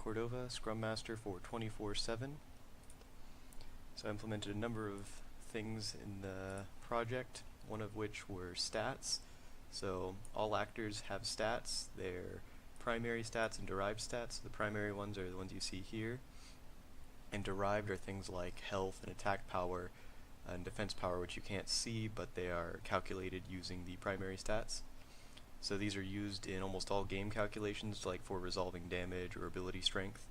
Cordova, Scrum Master for 24/7. So I implemented a number of things in the project, one of which were stats. So all actors have stats. They're primary stats and derived stats. The primary ones are the ones you see here, and derived are things like health and attack power and defense power, which you can't see, but they are calculated using the primary stats. So these are used in almost all game calculations, like for resolving damage or ability strength.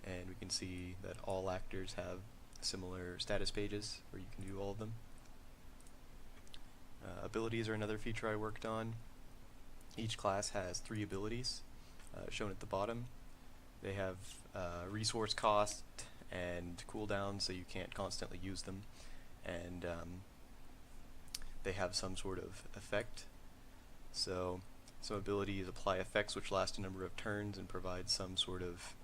And we can see that all actors have similar status pages where you can do all of them. Abilities are another feature I worked on. Each class has 3 abilities shown at the bottom. They have resource cost and cooldown, so you can't constantly use them, and they have some sort of effect. So some abilities apply effects which last a number of turns and provide some sort of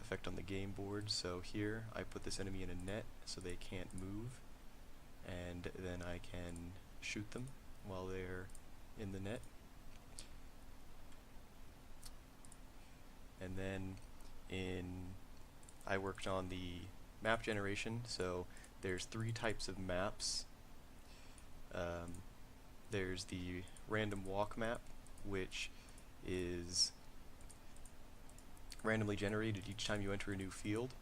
effect on the game board. So here I put this enemy in a net so they can't move, and then I can shoot them while they're in the net. And then I worked on the map generation. So there's 3 types of maps. There's the random walk map, which is randomly generated each time you enter a new field,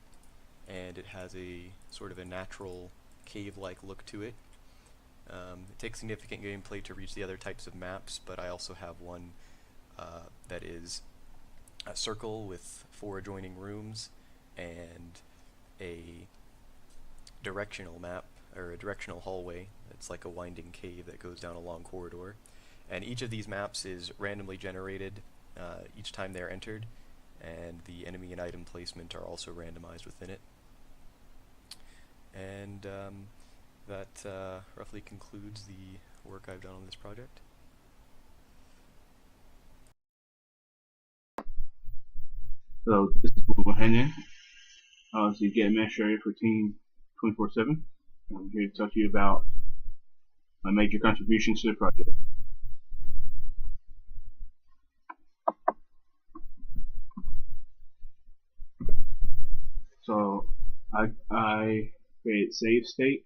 and it has a sort of a natural cave-like look to it. It takes significant gameplay to reach the other types of maps, but I also have one that is a circle with 4 adjoining rooms and a directional map, or a directional hallway. It's like a winding cave that goes down a long corridor. And each of these maps is randomly generated each time they're entered, and the enemy and item placement are also randomized within it. And that roughly concludes the work I've done on this project. So this is Will Henyon. I was the Get Administrator for Team 24/7. I'm here to talk to you about my major contributions to the project. So I created save state,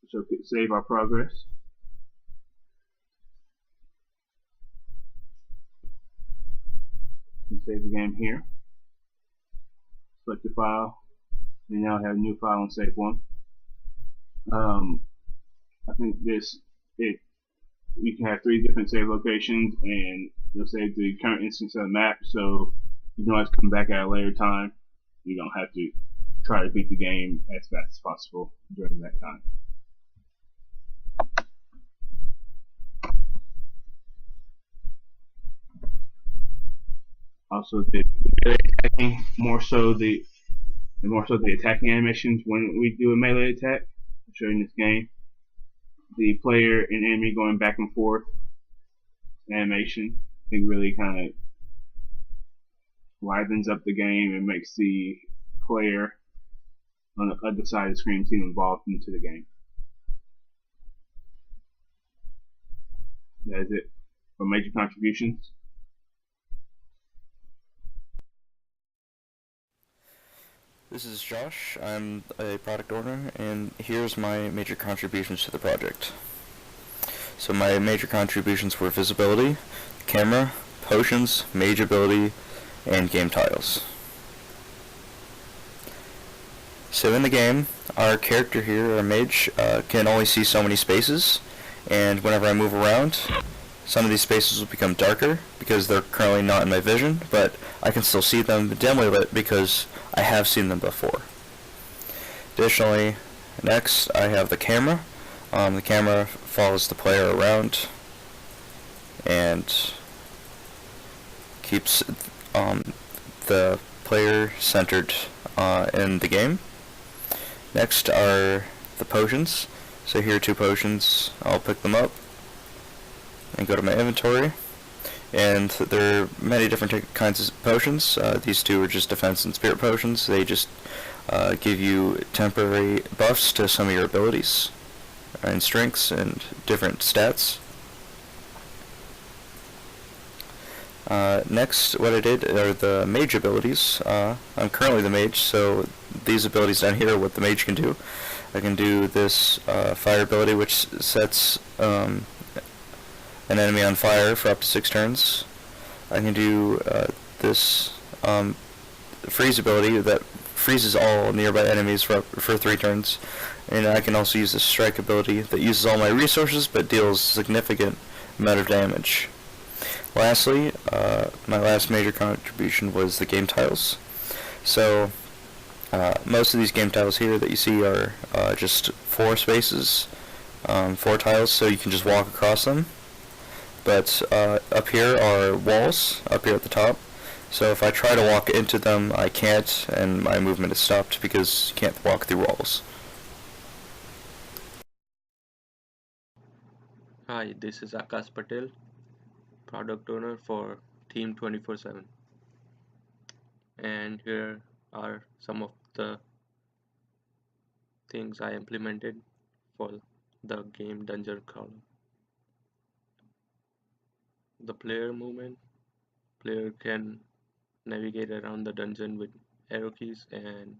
so we could save our progress. And save the game here. Select the file. We now have a new file and save one. I think you can have 3 different save locations, and they'll save the current instance of the map, so you can always come back at a later time. You don't have to try to beat the game as fast as possible during that time. Also, the melee attacking, more so the attacking animations when we do a melee attack. I'll show you in this game. The player and enemy going back and forth animation, I think, really kind of livens up the game and makes the player on the other side of the screen seem involved into the game. That is it for major contributions. This is Josh. I'm a product owner, and here's my major contributions to the project. So my major contributions were visibility, camera, potions, mage ability, and game tiles. So in the game, our character here, our mage, can only see so many spaces, and whenever I move around, some of these spaces will become darker because they're currently not in my vision, but I can still see them dimly lit because I have seen them before. Additionally, next I have the camera. The camera follows the player around and keeps the player centered in the game. Next are the potions. So here are 2 potions. I'll pick them up and go to my inventory, and there are many different kinds of potions. These 2 are just defense and spirit potions. They just give you temporary buffs to some of your abilities and strengths and different stats. Next, what I did are the mage abilities. I'm currently the mage, so these abilities down here are what the mage can do. I can do this fire ability, which sets an enemy on fire for up to 6 turns. I can do this freeze ability that freezes all nearby enemies for 3 turns. And I can also use the strike ability that uses all my resources but deals significant amount of damage. Lastly, my last major contribution was the game tiles. So most of these game tiles here that you see are just 4 spaces, 4 tiles, so you can just walk across them. But up here are walls, up here at the top. So if I try to walk into them, I can't, and my movement is stopped because you can't walk through walls. Hi, this is Akash Patel, product owner for Team 24/7, and here are some of the things I implemented for the game Dungeon Crawler. The player movement. Player can navigate around the dungeon with arrow keys, and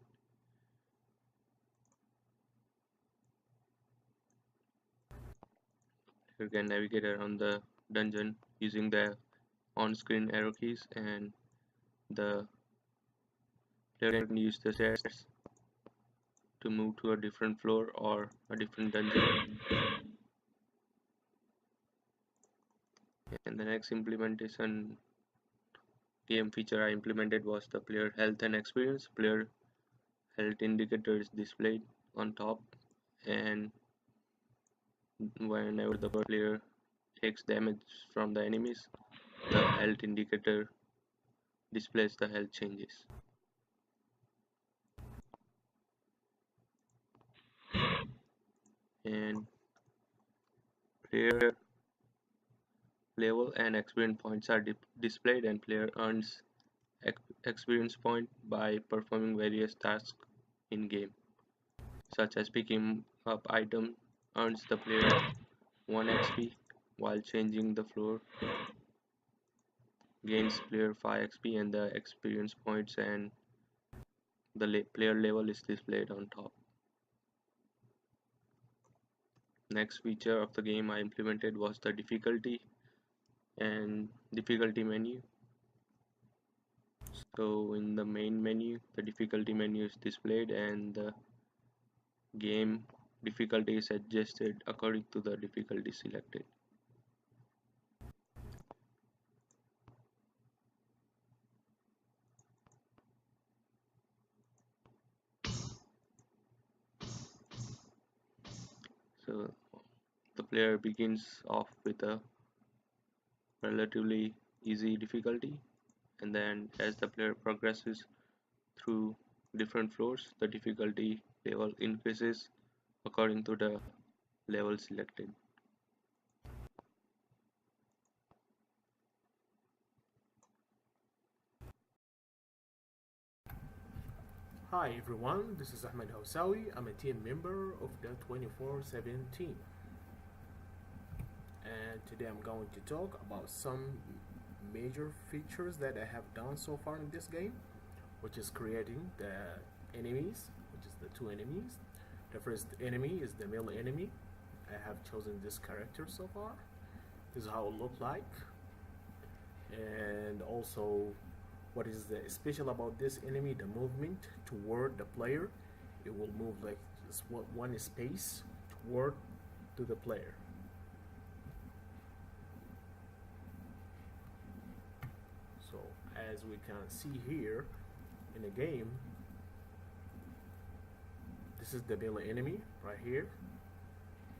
you can navigate around the dungeon using the on-screen arrow keys, and the player can use the stairs to move to a different floor or a different dungeon. And the next implementation game feature I implemented was the player health and experience. Player health indicator is displayed on top, and whenever the player takes damage from the enemies, the health indicator displays the health changes. And player level and experience points are displayed, and player earns experience point by performing various tasks in game, such as picking up item earns the player 1 XP, while changing the floor gains player 5 XP, and the experience points and the player level is displayed on top. Next feature of the game I implemented was the difficulty and difficulty menu. So in the main menu, the difficulty menu is displayed, and the game difficulty is adjusted according to the difficulty selected. So the player begins off with a relatively easy difficulty, and then as the player progresses through different floors, the difficulty level increases according to the level selected. Hi everyone, this is Ahmed Housawi. I'm a team member of the 24/7 team. And today I'm going to talk about some major features that I have done so far in this game, which is creating the enemies, which is the 2 enemies. The first enemy is the male enemy. I have chosen this character so far. This is how it looks like. And also, what is special about this enemy? The movement toward the player. It will move like just one space toward to the player. So as we can see here in the game, this is the male enemy right here.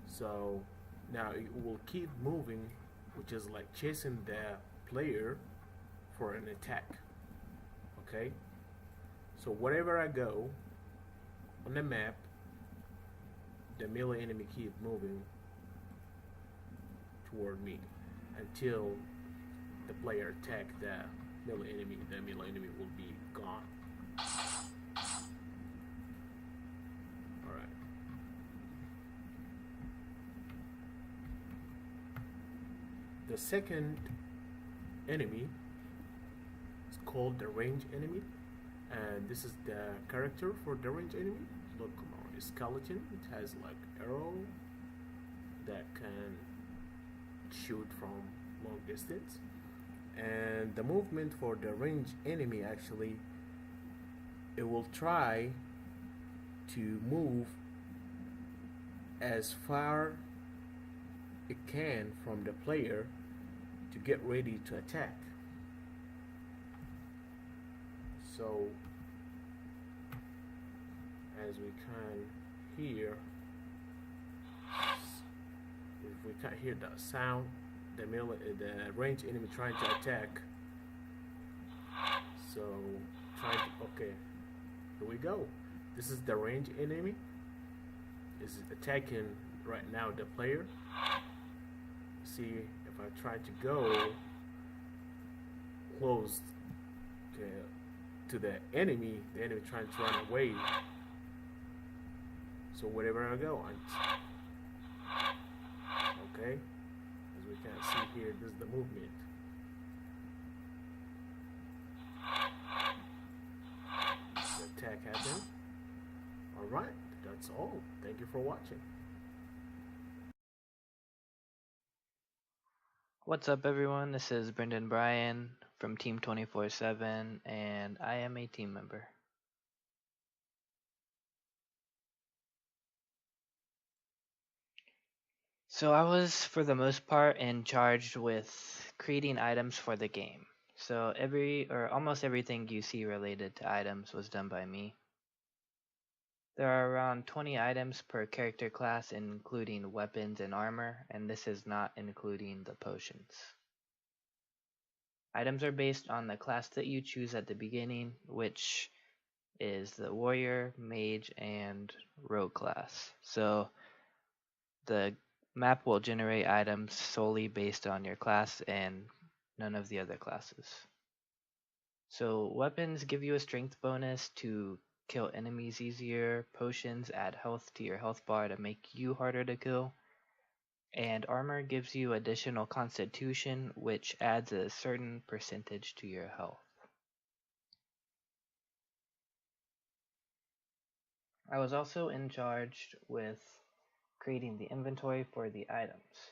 So now it will keep moving, which is like chasing the player for an attack. Okay, so wherever I go on the map, the melee enemy keep moving toward me until the player attack the melee enemy. The melee enemy will be gone. Alright. The second enemy called the range enemy, and this is the character for the range enemy. Look, on his skeleton, it has like arrow that can shoot from long distance, and the movement for the range enemy actually, it will try to move as far it can from the player to get ready to attack. So as we can hear, if we can hear the sound, the range enemy trying to attack. So okay, here we go. This is the range enemy. Is attacking right now the player. See, if I try to go close to the enemy trying to run away. So wherever I go, okay, as we can see here, this is the movement. The attack happened. Alright, that's all. Thank you for watching. What's up, everyone? This is Brendan Bryan from Team 24/7, and I am a team member. So I was, for the most part, in charge with creating items for the game. So almost everything you see related to items was done by me. There are around 20 items per character class, including weapons and armor, and this is not including the potions. Items are based on the class that you choose at the beginning, which is the warrior, mage, and rogue class. So the map will generate items solely based on your class and none of the other classes. So weapons give you a strength bonus to kill enemies easier, potions add health to your health bar to make you harder to kill, and armor gives you additional constitution, which adds a certain percentage to your health. I was also in charge with creating the inventory for the items.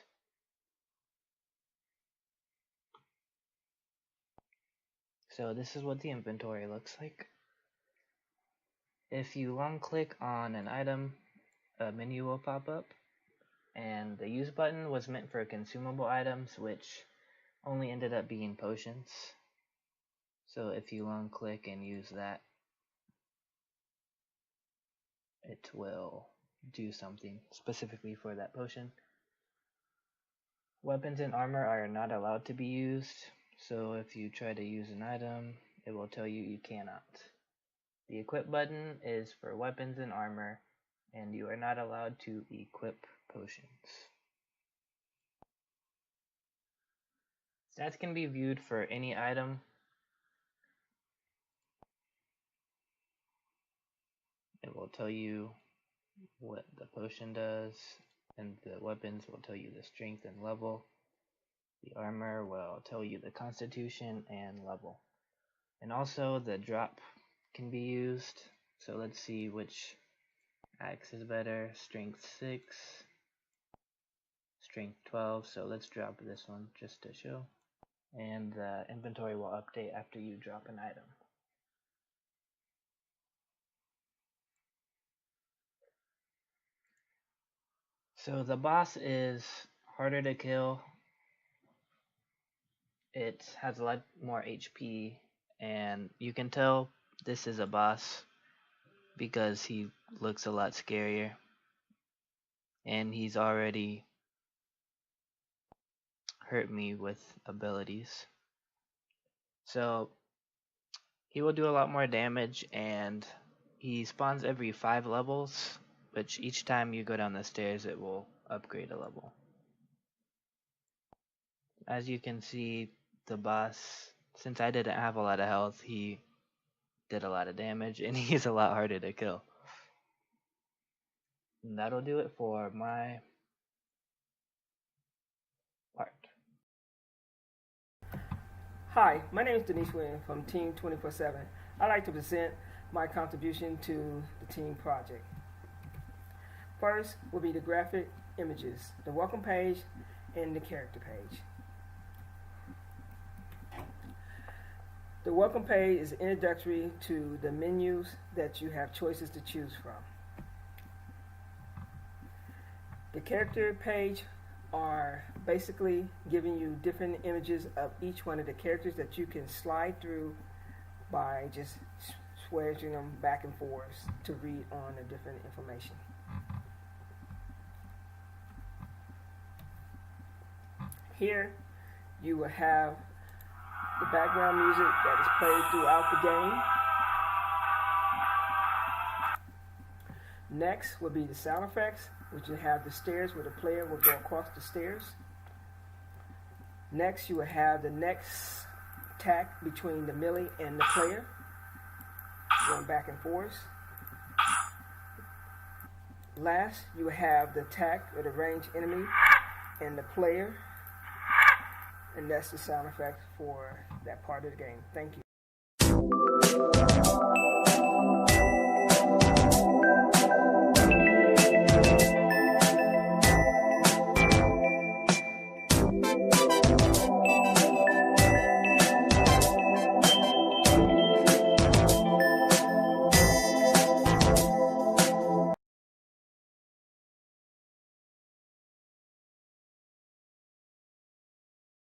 So this is what the inventory looks like. If you long click on an item, a menu will pop up, and the use button was meant for consumable items, which only ended up being potions. So if you long click and use that, it will do something specifically for that potion. Weapons and armor are not allowed to be used, so if you try to use an item, it will tell you you cannot. The equip button is for weapons and armor, and you are not allowed to equip potions. Stats can be viewed for any item. It will tell you what the potion does, and the weapons will tell you the strength and level. The armor will tell you the constitution and level. And also the drop can be used. So let's see which axe is better. Strength 6, strength 12. So let's drop this one just to show. And the inventory will update after you drop an item. So the boss is harder to kill. It has a lot more HP, and you can tell this is a boss because he looks a lot scarier, and he's already hurt me with abilities. So he will do a lot more damage, and he spawns every 5 levels, which each time you go down the stairs it will upgrade a level. As you can see, the boss, since I didn't have a lot of health, he did a lot of damage, and he's a lot harder to kill. And that'll do it for my part. Hi, my name is Denise Williams from Team 24/7. I'd like to present my contribution to the team project. First will be the graphic images, the welcome page, and the character page. The welcome page is introductory to the menus that you have choices to choose from. The character page are basically giving you different images of each one of the characters that you can slide through by just switching them back and forth to read on the different information. Here you will have the background music that is played throughout the game. Next will be the sound effects, which you have the stairs where the player will go across the stairs. Next you will have the next tack between the melee and the player, going back and forth. Last you will have the tack or the ranged enemy and the player, and that's the sound effect for that part of the game. Thank you.